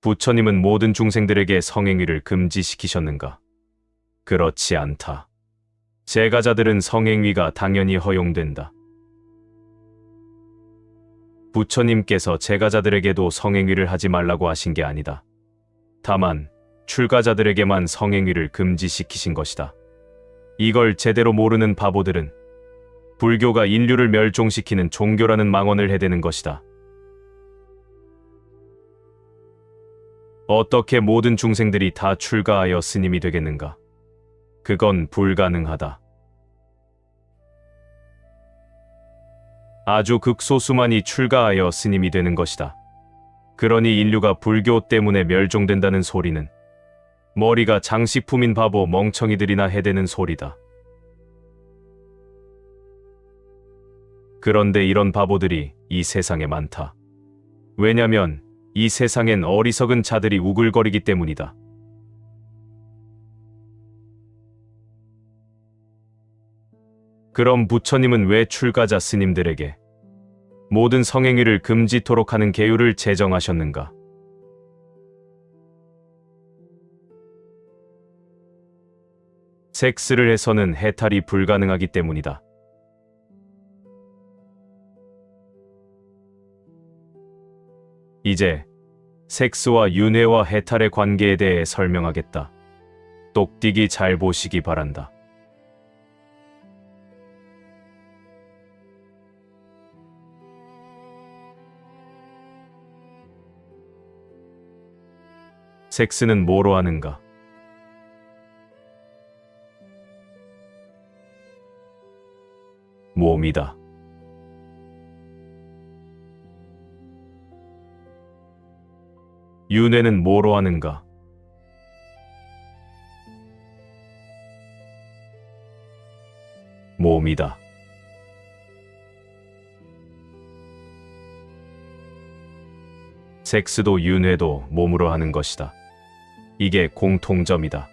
부처님은 모든 중생들에게 성행위를 금지시키셨는가? 그렇지 않다. 제가자들은 성행위가 당연히 허용된다. 부처님께서 제가자들에게도 성행위를 하지 말라고 하신 게 아니다. 다만 출가자들에게만 성행위를 금지시키신 것이다. 이걸 제대로 모르는 바보들은 불교가 인류를 멸종시키는 종교라는 망언을 해대는 것이다. 어떻게 모든 중생들이 다 출가하여 스님이 되겠는가? 그건 불가능하다. 아주 극소수만이 출가하여 스님이 되는 것이다. 그러니 인류가 불교 때문에 멸종된다는 소리는 머리가 장식품인 바보 멍청이들이나 해대는 소리다. 그런데 이런 바보들이 이 세상에 많다. 왜냐면 이 세상엔 어리석은 자들이 우글거리기 때문이다. 그럼 부처님은 왜 출가자 스님들에게 모든 성행위를 금지토록 하는 계율을 제정하셨는가? 섹스를 해서는 해탈이 불가능하기 때문이다. 이제 섹스와 윤회와 해탈의 관계에 대해 설명하겠다. 똑띠기 잘 보시기 바란다. 섹스는 뭐로 하는가? 몸이다. 윤회는 뭐로 하는가? 몸이다. 섹스도 윤회도 몸으로 하는 것이다. 이게 공통점이다.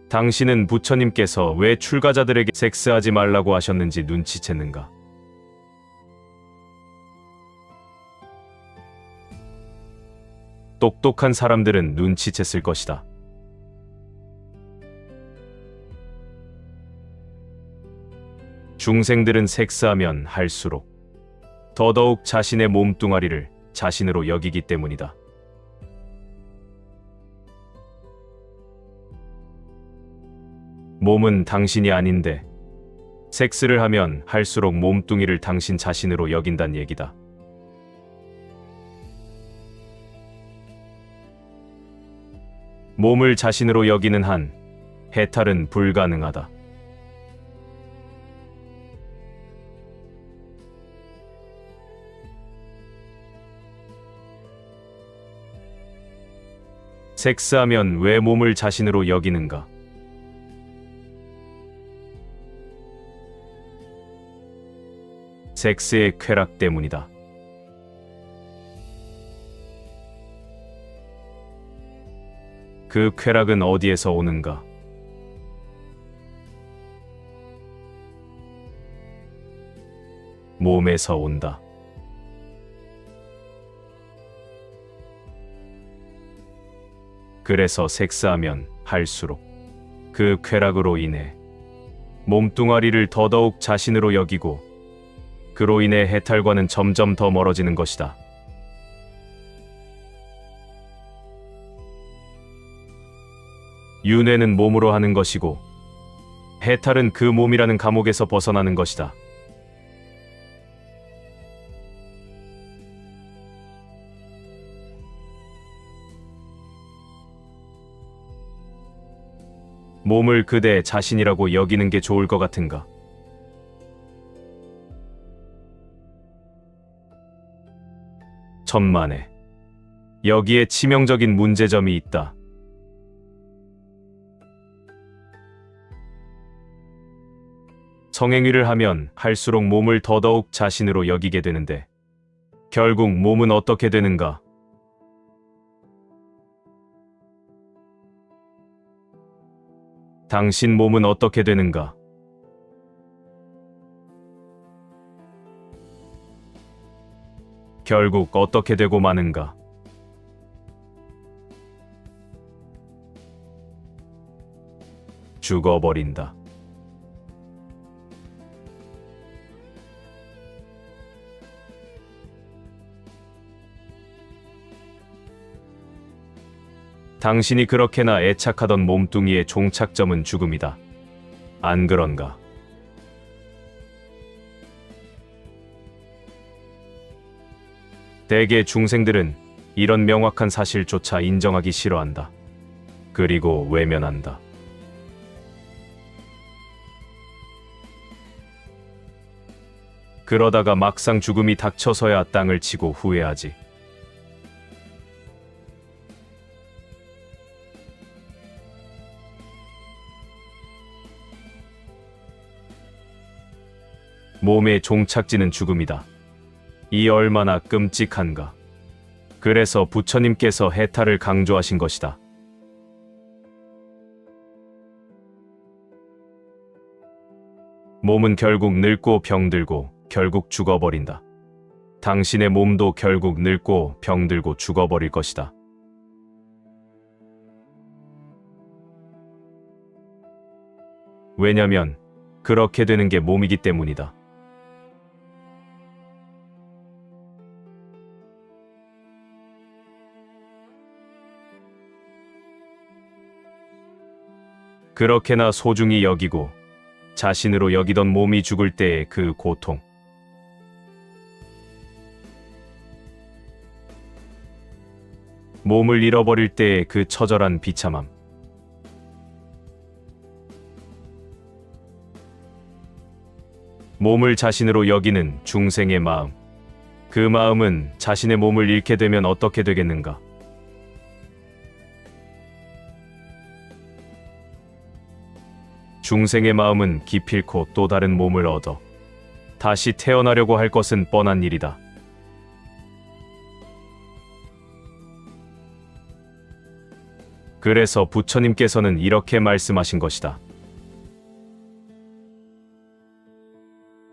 당신은 부처님께서 왜 출가자들에게 섹스하지 말라고 하셨는지 눈치챘는가? 똑똑한 사람들은 눈치챘을 것이다. 중생들은 섹스하면 할수록 더더욱 자신의 몸뚱아리를 자신으로 여기기 때문이다. 몸은 당신이 아닌데 섹스를 하면 할수록 몸뚱이를 당신 자신으로 여긴단 얘기다. 몸을 자신으로 여기는 한 해탈은 불가능하다. 섹스하면 왜 몸을 자신으로 여기는가? 섹스의 쾌락 때문이다. 그 쾌락은 어디에서 오는가? 몸에서 온다. 그래서 섹스하면 할수록 그 쾌락으로 인해 몸뚱아리를 더더욱 자신으로 여기고 그로 인해 해탈과는 점점 더 멀어지는 것이다. 윤회는 몸으로 하는 것이고 해탈은 그 몸이라는 감옥에서 벗어나는 것이다. 몸을 그대 자신이라고 여기는 게 좋을 것 같은가? 천만에 여기에 치명적인 문제점이 있다. 성행위를 하면 할수록 몸을 더더욱 자신으로 여기게 되는데 결국 몸은 어떻게 되는가? 당신 몸은 어떻게 되는가? 결국 어떻게 되고 마는가? 죽어버린다. 당신이 그렇게나 애착하던 몸뚱이의 종착점은 죽음이다. 안 그런가? 대개 중생들은 이런 명확한 사실조차 인정하기 싫어한다. 그리고 외면한다. 그러다가 막상 죽음이 닥쳐서야 땅을 치고 후회하지. 몸의 종착지는 죽음이다. 이 얼마나 끔찍한가. 그래서 부처님께서 해탈을 강조하신 것이다. 몸은 결국 늙고 병들고 결국 죽어버린다. 당신의 몸도 결국 늙고 병들고 죽어버릴 것이다. 왜냐면 그렇게 되는 게 몸이기 때문이다. 그렇게나 소중히 여기고 자신으로 여기던 몸이 죽을 때의 그 고통. 몸을 잃어버릴 때의 그 처절한 비참함. 몸을 자신으로 여기는 중생의 마음. 그 마음은 자신의 몸을 잃게 되면 어떻게 되겠는가? 중생의 마음은 기필코 또 다른 몸을 얻어 다시 태어나려고 할 것은 뻔한 일이다. 그래서 부처님께서는 이렇게 말씀하신 것이다.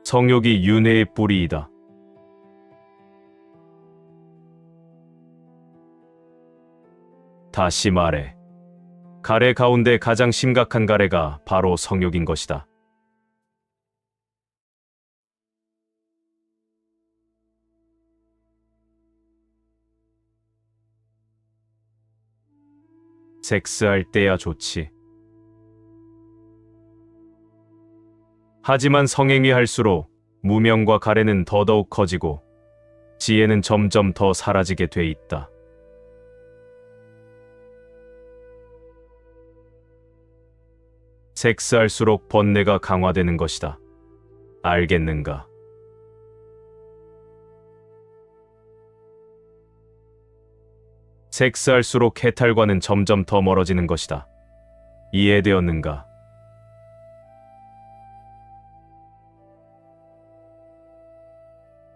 성욕이 윤회의 뿌리이다. 다시 말해, 가래 가운데 가장 심각한 가래가 바로 성욕인 것이다. 섹스할 때야 좋지. 하지만 성행위 할수록 무명과 가래는 더더욱 커지고 지혜는 점점 더 사라지게 돼 있다. 섹스할수록 번뇌가 강화되는 것이다. 알겠는가? 섹스할수록 해탈과는 점점 더 멀어지는 것이다. 이해되었는가?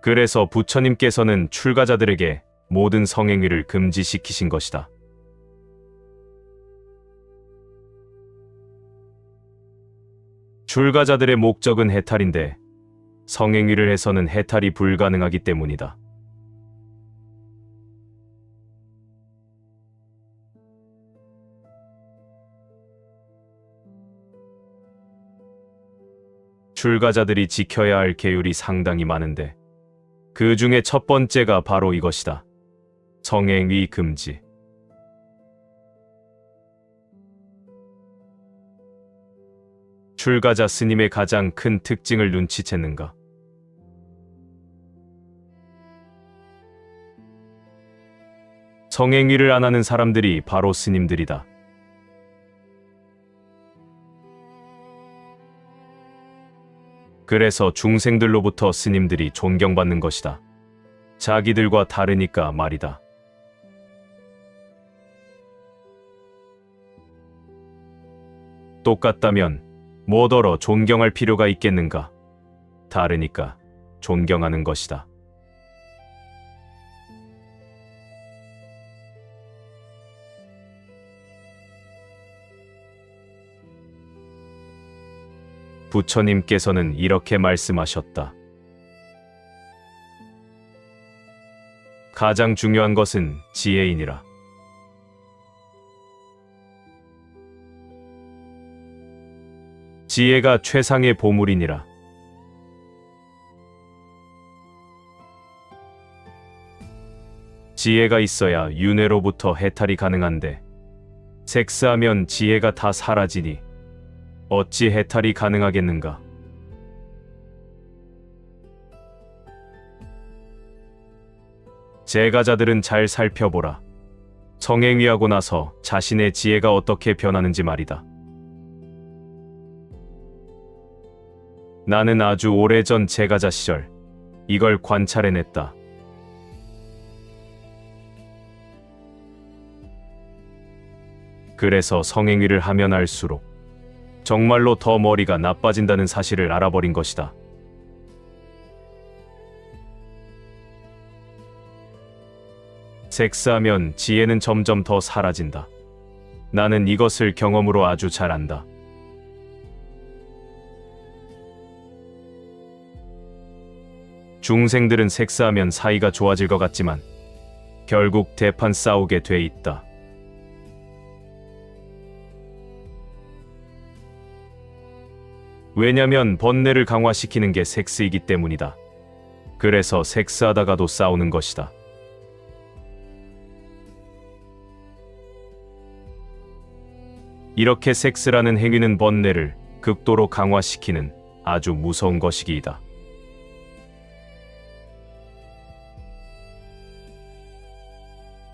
그래서 부처님께서는 출가자들에게 모든 성행위를 금지시키신 것이다. 출가자들의 목적은 해탈인데 성행위를 해서는 해탈이 불가능하기 때문이다. 출가자들이 지켜야 할 계율이 상당히 많은데 그 중에 첫 번째가 바로 이것이다. 성행위 금지. 출가자 스님의 가장 큰 특징을 눈치챘는가? 성행위를 안 하는 사람들이 바로 스님들이다. 그래서 중생들로부터 스님들이 존경받는 것이다. 자기들과 다르니까 말이다. 똑같다면 뭐더러 존경할 필요가 있겠는가? 다르니까 존경하는 것이다. 부처님께서는 이렇게 말씀하셨다. 가장 중요한 것은 지혜이니라. 지혜가 최상의 보물이니라. 지혜가 있어야 윤회로부터 해탈이 가능한데 섹스하면 지혜가 다 사라지니 어찌 해탈이 가능하겠는가? 제가자들은 잘 살펴보라. 성행위하고 나서 자신의 지혜가 어떻게 변하는지 말이다. 나는 아주 오래전 제가자 시절 이걸 관찰해냈다. 그래서 성행위를 하면 할수록 정말로 더 머리가 나빠진다는 사실을 알아버린 것이다. 섹스하면 지혜는 점점 더 사라진다. 나는 이것을 경험으로 아주 잘 안다. 중생들은 섹스하면 사이가 좋아질 것 같지만 결국 대판 싸우게 돼 있다. 왜냐면 번뇌를 강화시키는 게 섹스이기 때문이다. 그래서 섹스하다가도 싸우는 것이다. 이렇게 섹스라는 행위는 번뇌를 극도로 강화시키는 아주 무서운 것이기이다.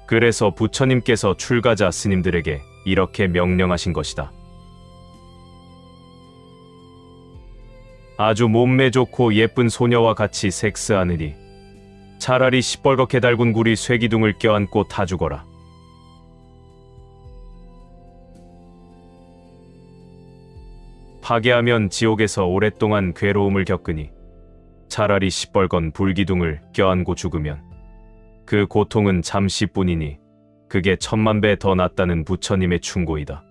그래서 부처님께서 출가자 스님들에게 이렇게 명령하신 것이다. 아주 몸매 좋고 예쁜 소녀와 같이 섹스하느니 차라리 시뻘겋게 달군 구리 쇠기둥을 껴안고 타 죽어라. 파괴하면 지옥에서 오랫동안 괴로움을 겪으니 차라리 시뻘건 불기둥을 껴안고 죽으면 그 고통은 잠시뿐이니 그게 10,000배 더 낫다는 부처님의 충고이다.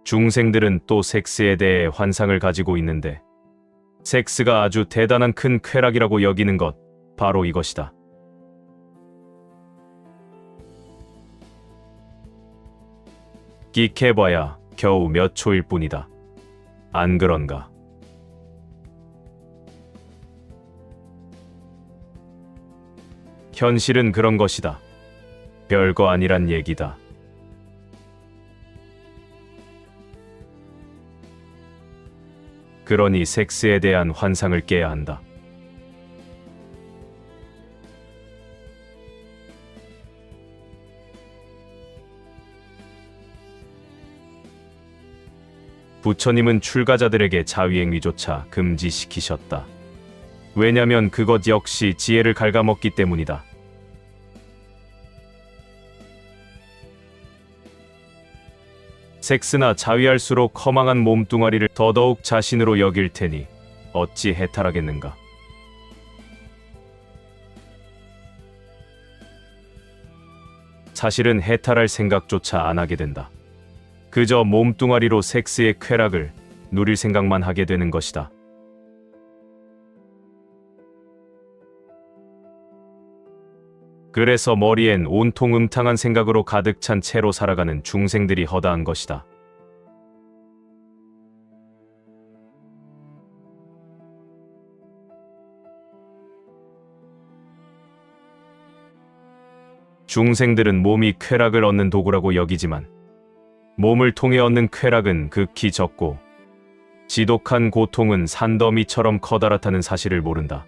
중생들은 또 섹스에 대해 환상을 가지고 있는데 섹스가 아주 대단한 큰 쾌락이라고 여기는 것 바로 이것이다. 끽해봐야 겨우 몇 초일 뿐이다. 안 그런가? 현실은 그런 것이다. 별거 아니란 얘기다. 그러니 섹스에 대한 환상을 깨야 한다. 부처님은 출가자들에게 자위행위조차 금지시키셨다. 왜냐면 그것 역시 지혜를 갉아먹기 때문이다. 섹스나 자위할수록 허망한 몸뚱아리를 더더욱 자신으로 여길 테니 어찌 해탈하겠는가. 사실은 해탈할 생각조차 안 하게 된다. 그저 몸뚱아리로 섹스의 쾌락을 누릴 생각만 하게 되는 것이다. 그래서 머리엔 온통 음탕한 생각으로 가득 찬 채로 살아가는 중생들이 허다한 것이다. 중생들은 몸이 쾌락을 얻는 도구라고 여기지만 몸을 통해 얻는 쾌락은 극히 적고 지독한 고통은 산더미처럼 커다랗다는 사실을 모른다.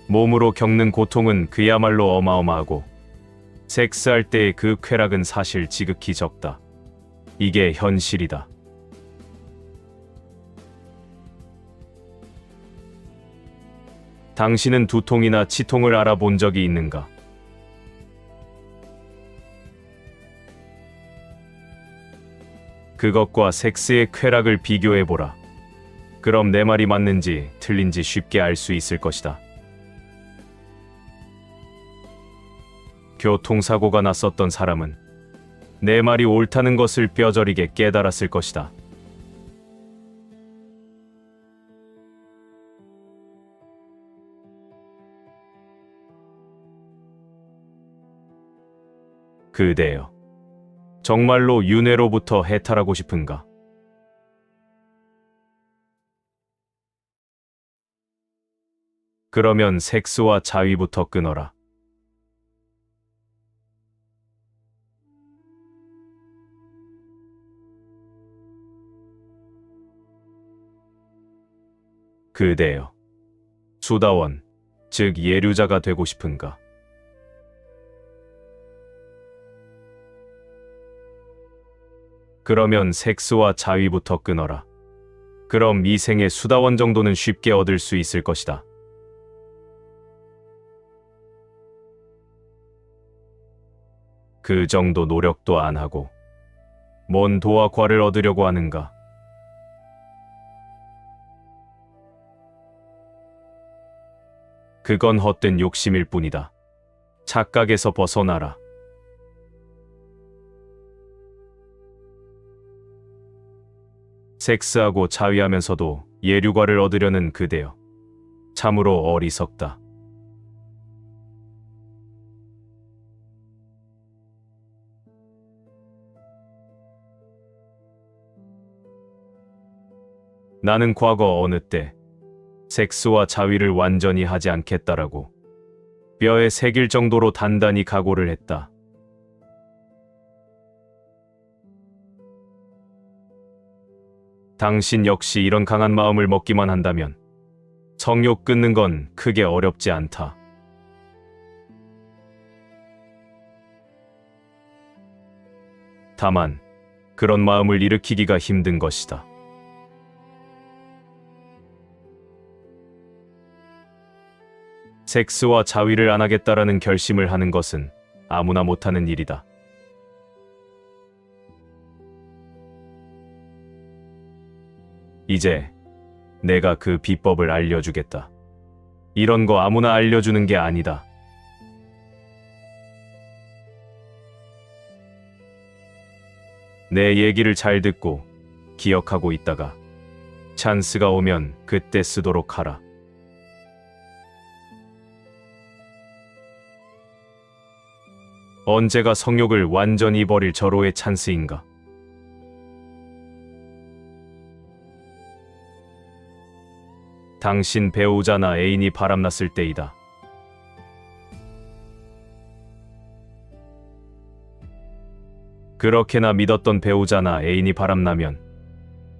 몸으로 겪는 고통은 그야말로 어마어마하고 섹스할 때의 그 쾌락은 사실 지극히 적다. 이게 현실이다. 당신은 두통이나 치통을 알아본 적이 있는가? 그것과 섹스의 쾌락을 비교해보라. 그럼 내 말이 맞는지 틀린지 쉽게 알 수 있을 것이다. 교통사고가 났었던 사람은 내 말이 옳다는 것을 뼈저리게 깨달았을 것이다. 그대여, 정말로 윤회로부터 해탈하고 싶은가? 그러면 섹스와 자위부터 끊어라. 그대여, 수다원, 즉 예류자가 되고 싶은가? 그러면 섹스와 자위부터 끊어라. 그럼 이 생의 수다원 정도는 쉽게 얻을 수 있을 것이다. 그 정도 노력도 안 하고 뭔 도와 과를 얻으려고 하는가? 그건 헛된 욕심일 뿐이다. 착각에서 벗어나라. 섹스하고 자위하면서도 예류과를 얻으려는 그대여, 참으로 어리석다. 나는 과거 어느 때 섹스와 자위를 완전히 하지 않겠다라고 뼈에 새길 정도로 단단히 각오를 했다. 당신 역시 이런 강한 마음을 먹기만 한다면 성욕 끊는 건 크게 어렵지 않다. 다만 그런 마음을 일으키기가 힘든 것이다. 섹스와 자위를 안 하겠다라는 결심을 하는 것은 아무나 못하는 일이다. 이제 내가 그 비법을 알려주겠다. 이런 거 아무나 알려주는 게 아니다. 내 얘기를 잘 듣고 기억하고 있다가 찬스가 오면 그때 쓰도록 하라. 언제가 성욕을 완전히 버릴 절호의 찬스인가? 당신 배우자나 애인이 바람났을 때이다. 그렇게나 믿었던 배우자나 애인이 바람나면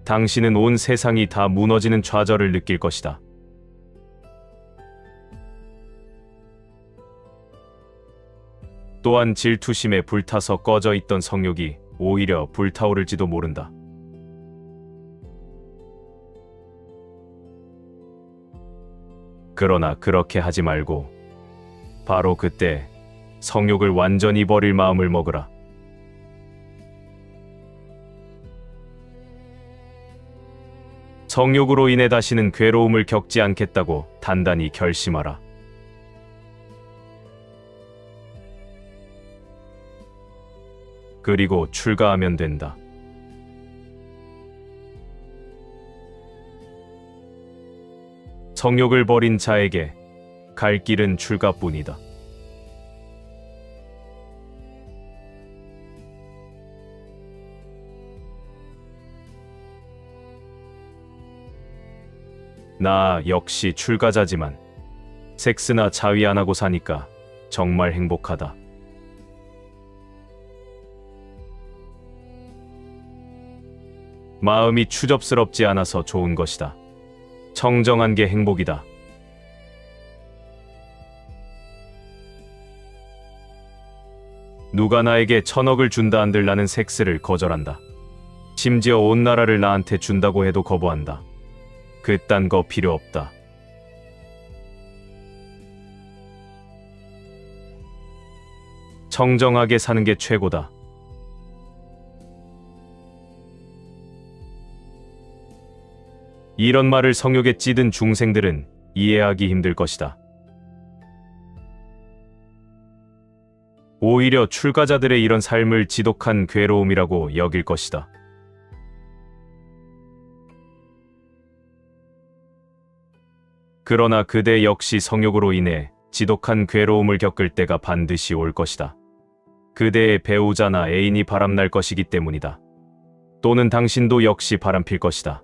당신은 온 세상이 다 무너지는 좌절을 느낄 것이다. 또한 질투심에 불타서 꺼져 있던 성욕이 오히려 불타오를지도 모른다. 그러나 그렇게 하지 말고 바로 그때 성욕을 완전히 버릴 마음을 먹으라. 성욕으로 인해 다시는 괴로움을 겪지 않겠다고 단단히 결심하라. 그리고 출가하면 된다. 성욕을 버린 자에게 갈 길은 출가뿐이다. 나 역시 출가자지만 섹스나 자위 안 하고 사니까 정말 행복하다. 마음이 추접스럽지 않아서 좋은 것이다. 청정한 게 행복이다. 누가 나에게 1000억을 준다 한들 나는 섹스를 거절한다. 심지어 온 나라를 나한테 준다고 해도 거부한다. 그딴 거 필요 없다. 청정하게 사는 게 최고다. 이런 말을 성욕에 찌든 중생들은 이해하기 힘들 것이다. 오히려 출가자들의 이런 삶을 지독한 괴로움이라고 여길 것이다. 그러나 그대 역시 성욕으로 인해 지독한 괴로움을 겪을 때가 반드시 올 것이다. 그대의 배우자나 애인이 바람날 것이기 때문이다. 또는 당신도 역시 바람필 것이다.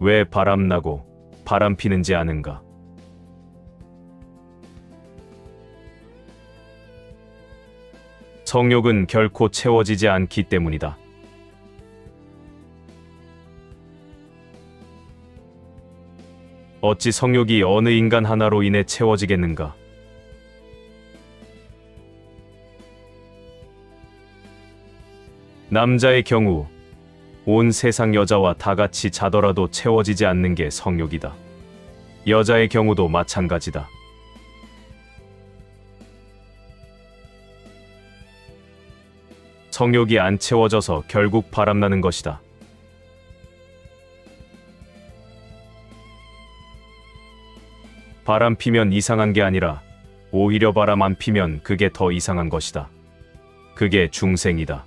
왜 바람나고 바람피는지 아는가? 성욕은 결코 채워지지 않기 때문이다. 어찌 성욕이 어느 인간 하나로 인해 채워지겠는가? 남자의 경우 온 세상 여자와 다 같이 자더라도 채워지지 않는 게 성욕이다. 여자의 경우도 마찬가지다. 성욕이 안 채워져서 결국 바람나는 것이다. 바람 피면 이상한 게 아니라 오히려 바람 안 피면 그게 더 이상한 것이다. 그게 중생이다.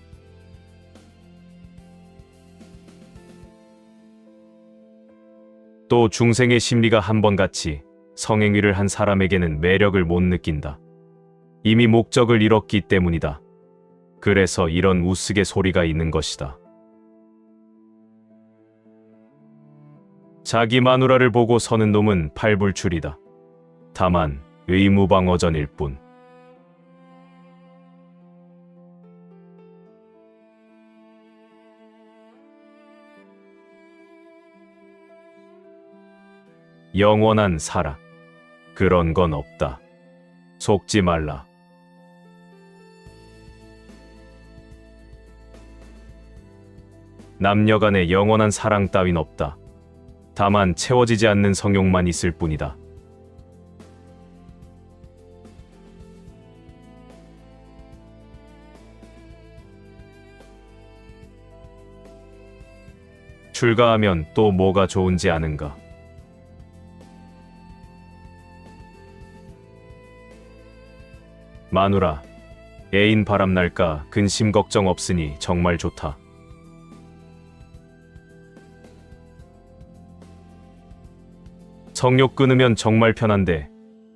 또 중생의 심리가 한 번 같이 성행위를 한 사람에게는 매력을 못 느낀다. 이미 목적을 잃었기 때문이다. 그래서 이런 우스갯소리가 있는 것이다. 자기 마누라를 보고 서는 놈은 팔불출이다. 다만 의무방어전일 뿐. 영원한 사랑, 그런 건 없다. 속지 말라. 남녀 간의 영원한 사랑 따윈 없다. 다만 채워지지 않는 성욕만 있을 뿐이다. 출가하면 또 뭐가 좋은지 아는가? 마누라, 애인 바람날까 근심 걱정 없으니 정말 좋다. 성욕 끊으면 정말 편한데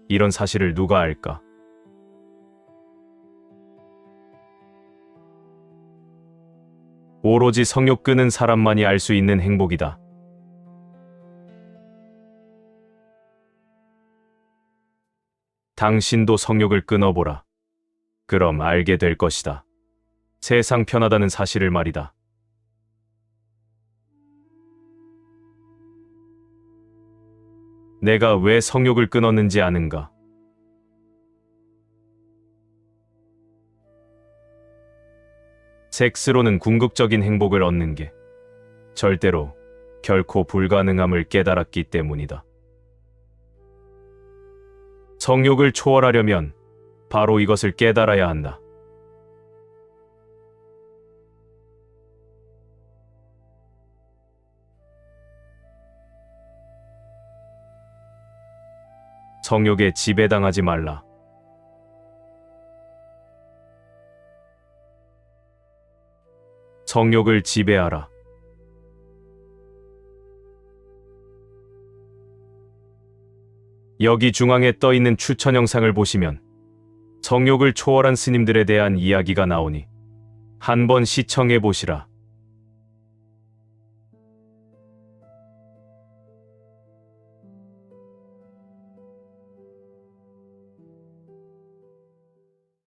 이런 사실을 누가 알까? 오로지 성욕 끄는 사람만이 알 수 있는 행복이다. 당신도 성욕을 끊어보라. 그럼 알게 될 것이다. 세상 편하다는 사실을 말이다. 내가 왜 성욕을 끊었는지 아는가? 섹스로는 궁극적인 행복을 얻는 게 절대로 결코 불가능함을 깨달았기 때문이다. 성욕을 초월하려면 바로 이것을 깨달아야 한다. 성욕에 지배당하지 말라. 성욕을 지배하라. 여기 중앙에 떠 있는 추천 영상을 보시면 성욕을 초월한 스님들에 대한 이야기가 나오니 한번 시청해 보시라.